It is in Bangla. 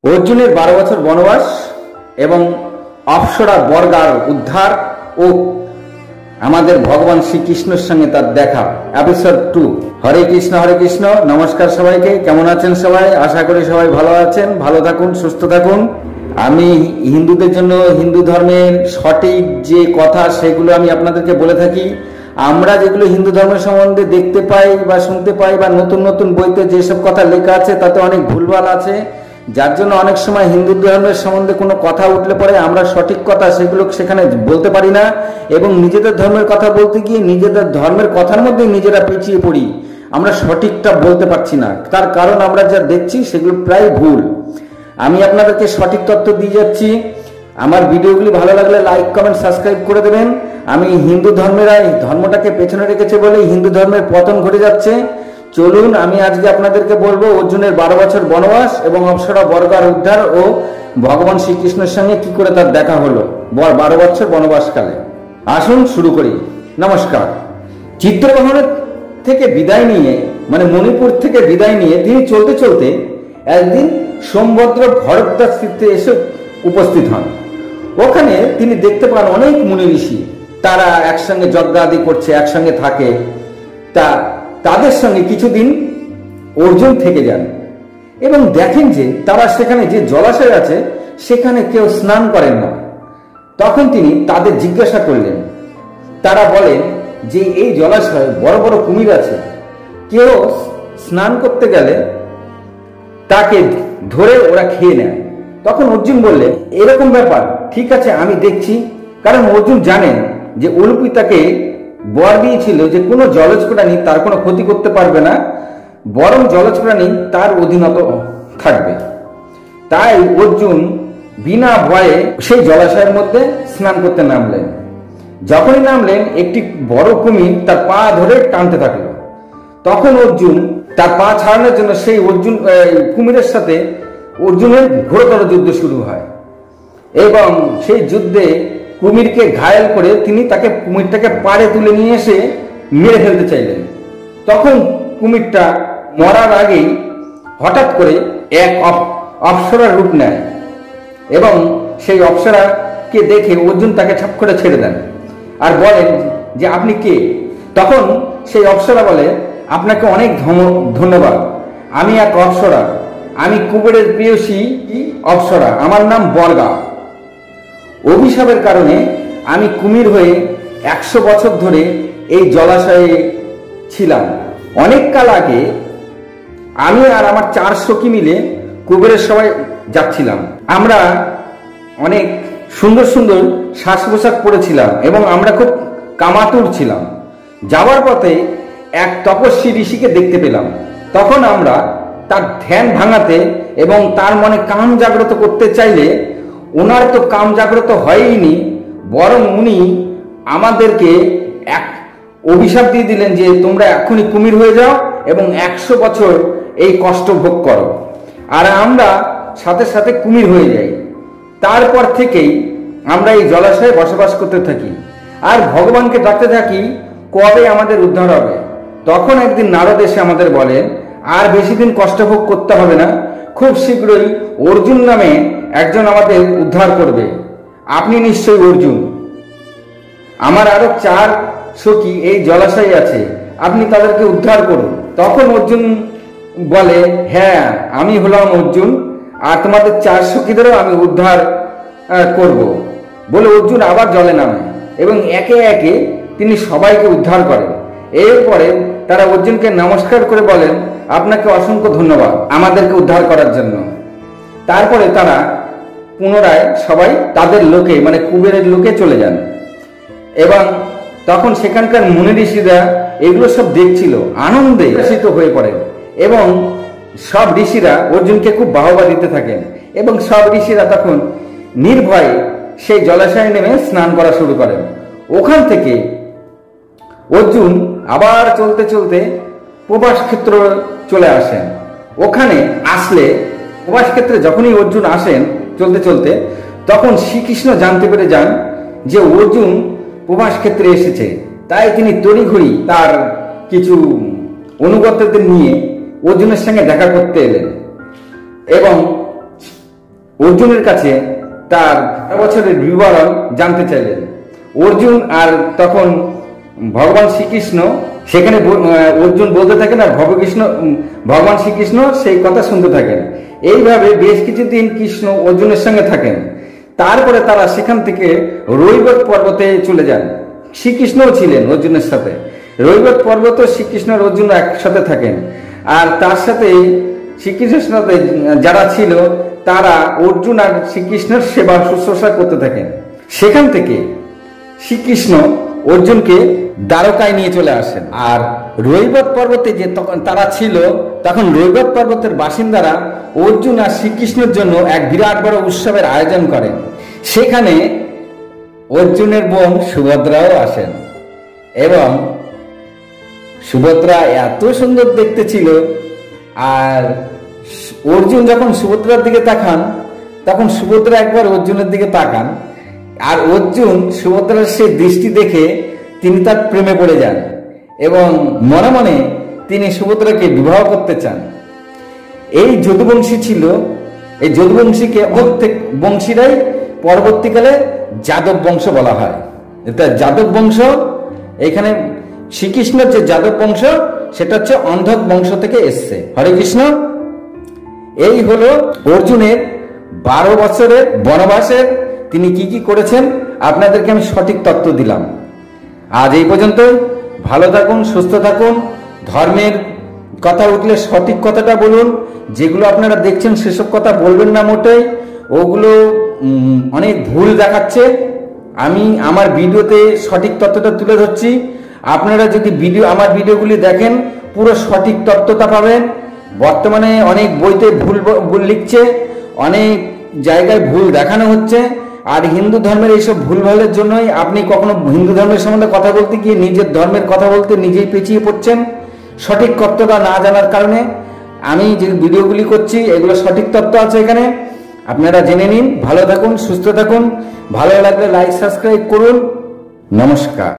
অর্জুনের 12 বছর বনবাস এবং অপ্সরা বর্গার উদ্ধার ও আমাদের ভগবান শ্রীকৃষ্ণের সঙ্গে তার দেখা এপিসোড 2। হরে কৃষ্ণ। নমস্কার সবাইকে, কেমন আছেন সবাই? আশা করি সবাই ভালো আছেন, ভালো থাকুন, সুস্থ থাকুন। আমি হিন্দুদের জন্য হিন্দু ধর্মের সঠিক যে কথা সেগুলো আমি আপনাদেরকে বলে থাকি। আমরা যেগুলো হিন্দু ধর্মের সম্বন্ধে দেখতে পাই বা শুনতে পাই বা নতুন নতুন বইতে যেসব কথা লেখা আছে তাতে অনেক ভুলভাল আছে, যার জন্য অনেক সময় হিন্দু ধর্মের সম্বন্ধে কোনো কথা উঠলে পরে আমরা সঠিক কথা সেগুলো সেখানে বলতে পারি না, এবং নিজেদের ধর্মের কথা বলতে গিয়ে নিজেদের ধর্মের কথার মধ্যে নিজেরা পিছিয়ে পড়ি। আমরা সঠিকটা বলতে পারছি না, তার কারণ আমরা যা দেখছি সেগুলো প্রায় ভুল। আমি আপনাদেরকে সঠিক তথ্য দিয়ে যাচ্ছি। আমার ভিডিওগুলি ভালো লাগলে লাইক, কমেন্ট, সাবস্ক্রাইব করে দেবেন। আমি হিন্দু ধর্মেরা এই ধর্মটাকে পেছনে রেখেছে বলে হিন্দু ধর্মের পতন ঘটে যাচ্ছে। চলুন, আমি আজকে আপনাদেরকে বলবো অর্জুনের 12 বছর বনবাস এবং অপ্সরা বর্গার উদ্ধার ও ভগবান শ্রীকৃষ্ণের সঙ্গে কি করে তার দেখা হলো 12 বছর বনবাসকালে। আসুন শুরু করি। নমস্কার। চিত্রগ্রহণের থেকে বিদায় নিয়ে মণিপুর থেকে বিদায় নিয়ে তিনি চলতে চলতে একদিন সোমভদ্র ভরদ্বাজ তীর্থে এসে উপস্থিত হন। ওখানে তিনি দেখতে পান অনেক মুনি ঋষি, তারা একসঙ্গে যজ্ঞাদি করছে, একসঙ্গে থাকে। তাদের সঙ্গে কিছুদিন অর্জুন থেকে যান এবং দেখেন যে তারা সেখানে যে জলাশয় আছে সেখানে কেউ স্নান করেন না। তখন তিনি তাদের জিজ্ঞাসা করলেন। তারা বলেন যে এই জলাশয়ে বড় বড় কুমির আছে, কেউ স্নান করতে গেলে তাকে ধরে ওরা খেয়ে নেয়। তখন অর্জুন বললেন, এরকম ব্যাপার, ঠিক আছে আমি দেখছি। কারণ অর্জুন জানেন যে উলুপি তাকে বর দিয়েছিল যে কোনো জলজ প্রাণী তার কোনো ক্ষতি করতে পারবে না, বরং জলজ প্রাণী তার অধীনত থাকবে। তাই অর্জুন বিনা ভয়ে সেই জলাশয়ের মধ্যে স্নান করতে নামলেন। যখনই নামলেন একটি বড় কুমির তার পা ধরে টানতে থাকলো। তখন অর্জুন তার পা ছাড়ানোর জন্য সেই কুমিরের সাথে অর্জুনের ঘোরতর যুদ্ধ শুরু হয় এবং সেই যুদ্ধে কুমিরকে ঘায়েল করে তিনি কুমিরটাকে পাড়ে তুলে নিয়ে এসে মেরে ফেলতে চাইলেন। তখন কুমিরটা মরার আগেই হঠাৎ করে এক অপ্সরার রূপ নেয় এবং সেই অপ্সরাকে দেখে অর্জুন তাকে ছাপ করে ছেড়ে দেন আর বলেন যে আপনি কে? তখন সেই অপ্সরা বলে, আপনাকে অনেক ধন্যবাদ, আমি এক অপ্সরা, আমি কুবেরের প্রেয়সী অপ্সরা, আমার নাম বর্গা। অভিশাপের কারণে আমি কুমির হয়ে 100 বছর ধরে এই জলাশয়ে ছিলাম। অনেক কাল আগে আমি আর আমার 4 সখী মিলে কুবেরের সবাই যাচ্ছিলাম। আমরা অনেক সুন্দর সুন্দর সাজ পোশাক পরেছিলাম এবং আমরা খুব কামাতুর ছিলাম। যাওয়ার পথে এক তপস্বী ঋষিকে দেখতে পেলাম। তখন আমরা তার ধ্যান ভাঙাতে এবং তার মনে কাম জাগ্রত করতে চাইলে ওনার তো কাম জাগ্রত হয়নি, বরং উনি আমাদেরকে এক অভিশাপ দিয়ে দিলেন যে তোমরা এখনই কুমির হয়ে যাও এবং 100 বছর এই কষ্ট ভোগ করো। আর আমরা সাথে সাথে কুমির হয়ে যাই। তারপর থেকেই আমরা এই জলাশয়ে বসবাস করতে থাকি আর ভগবানকে ডাকতে থাকি কবে আমাদের উদ্ধার হবে। তখন একদিন নারদ এসে আমাদের বলেন, আর বেশি দিন কষ্ট ভোগ করতে হবে না, খুব শীঘ্রই অর্জুন নামে একজন আমাদের উদ্ধার করবে। আপনি নিশ্চয়ই অর্জুন। আমার আরো 4 সখী এই জলাশয়ে আছে, আপনি তাদেরকে উদ্ধার করুন। তখন অর্জুন বলে, হ্যাঁ আমি হলাম অর্জুন, আর তোমাদের 4 সখীদেরও আমি উদ্ধার করব। বলে অর্জুন আবার জলে নামে এবং একে একে তিনি সবাইকে উদ্ধার করেন। এরপরে তারা অর্জুনকে নমস্কার করে বলেন, আপনাকে অসংখ্য ধন্যবাদ আমাদেরকে উদ্ধার করার জন্য। তারপরে তারা পুনরায় সবাই তাদের লোকে কুবেরের লোকে চলে যান এবং তখন সেখানকার মুনি ঋষিরা এগুলো সব দেখছিল, আনন্দে উল্লসিত হয়ে পড়েন এবং সব ঋষিরা অর্জুনকে খুব বাহবা দিতে থাকেন এবং সব ঋষিরা তখন নির্ভয়ে সেই জলাশয়ে নেমে স্নান করা শুরু করেন। ওখান থেকে অর্জুন আবার চলতে চলতে প্রভাস ক্ষেত্র চলে আসেন। ওখানে আসলে প্রভাস ক্ষেত্রে যখনই অর্জুন আসেন চলতে চলতে, তখন শ্রীকৃষ্ণ জানতে পেরে যান যে অর্জুন প্রভাস ক্ষেত্রে এসেছে। তাই তিনি তড়িঘড়ি তার কিছু অনুগতদের নিয়ে অর্জুনের সঙ্গে দেখা করতে এলেন এবং অর্জুনের কাছে তার 12 বছরের বিবরণ জানতে চাইলেন। অর্জুন আর তখন ভগবান শ্রীকৃষ্ণ সেখানে অর্জুন বলতে থাকেন আর ভগবান শ্রীকৃষ্ণ সেই কথা শুনতে থাকেন। এইভাবে বেশ কিছুদিন কৃষ্ণ অর্জুনের সঙ্গে থাকেন। তারপরে তারা সেখান থেকে রৈবত পর্বতে চলে যান। শ্রীকৃষ্ণও ছিলেন অর্জুনের সাথে। রৈবত পর্বত শ্রীকৃষ্ণ আর অর্জুন একসাথে থাকেন। আর তার সাথে শ্রীকৃষ্ণের সাথে যারা ছিল তারা অর্জুন আর শ্রীকৃষ্ণের সেবা শুশ্রূষা করতে থাকেন। সেখান থেকে শ্রীকৃষ্ণ অর্জুনকে দ্বারকায় নিয়ে চলে আসেন। আর রৈবত পর্বতে যে তখন তারা ছিল, তখন রৈবত পর্বতের বাসিন্দারা অর্জুন আর শ্রীকৃষ্ণের জন্য এক বিরাট বড় উৎসবের আয়োজন করেন। সেখানে অর্জুনের বোন সুভদ্রাও আসেন এবং সুভদ্রা এত সুন্দর দেখতে ছিল। আর অর্জুন যখন সুভদ্রার দিকে তাকান তখন সুভদ্রা একবার অর্জুনের দিকে তাকান আর অর্জুন সুভদ্রার সেই দৃষ্টি দেখে তিনি তার প্রেমে পড়ে যান এবং মনে মনে তিনি সুভদ্রাকে বিবাহ করতে চান। এই যদুবংশী ছিল। এই যদুবংশীকে প্রত্যেক বংশীরাই পরবর্তীকালে যাদব বংশ বলা হয়। এটা যাদব বংশ। এখানে শ্রীকৃষ্ণের যে যাদব বংশ সেটা হচ্ছে অন্ধক বংশ থেকে এসছে। হরে কৃষ্ণ। এই হলো অর্জুনের 12 বছরের বনবাসের তিনি কি কি করেছেন আপনাদেরকে আমি সঠিক তথ্য দিলাম। আজ এই পর্যন্তই। ভালো থাকুন, সুস্থ থাকুন। ধর্মের কথা উঠলে সঠিক কথাটা বলুন। যেগুলো আপনারা দেখছেন সেসব কথা বলবেন না মোটেই। ওগুলো অনেক ভুল দেখাচ্ছে। আমি আমার ভিডিওতে সঠিক তথ্যটা তুলে ধরছি। আপনারা যদি আমার ভিডিওগুলি দেখেন পুরো সঠিক তথ্যটা পাবেন। বর্তমানে অনেক বইতে ভুল লিখছে, অনেক জায়গায় ভুল দেখানো হচ্ছে। আর হিন্দু ধর্মের এইসব ভুলভালের জন্যই আপনি কখনো হিন্দু ধর্মের সম্বন্ধে কথা বলতে গিয়ে নিজের ধর্মের কথা বলতে নিজেই পেঁচিয়ে পড়ছেন সঠিক তথ্যটা না জানার কারণে। আমি যে ভিডিওগুলি করছি এগুলো সঠিক তথ্য আছে এখানে, আপনারা জেনে নিন। ভালো থাকুন, সুস্থ থাকুন। ভালো লাগলে লাইক সাবস্ক্রাইব করুন। নমস্কার।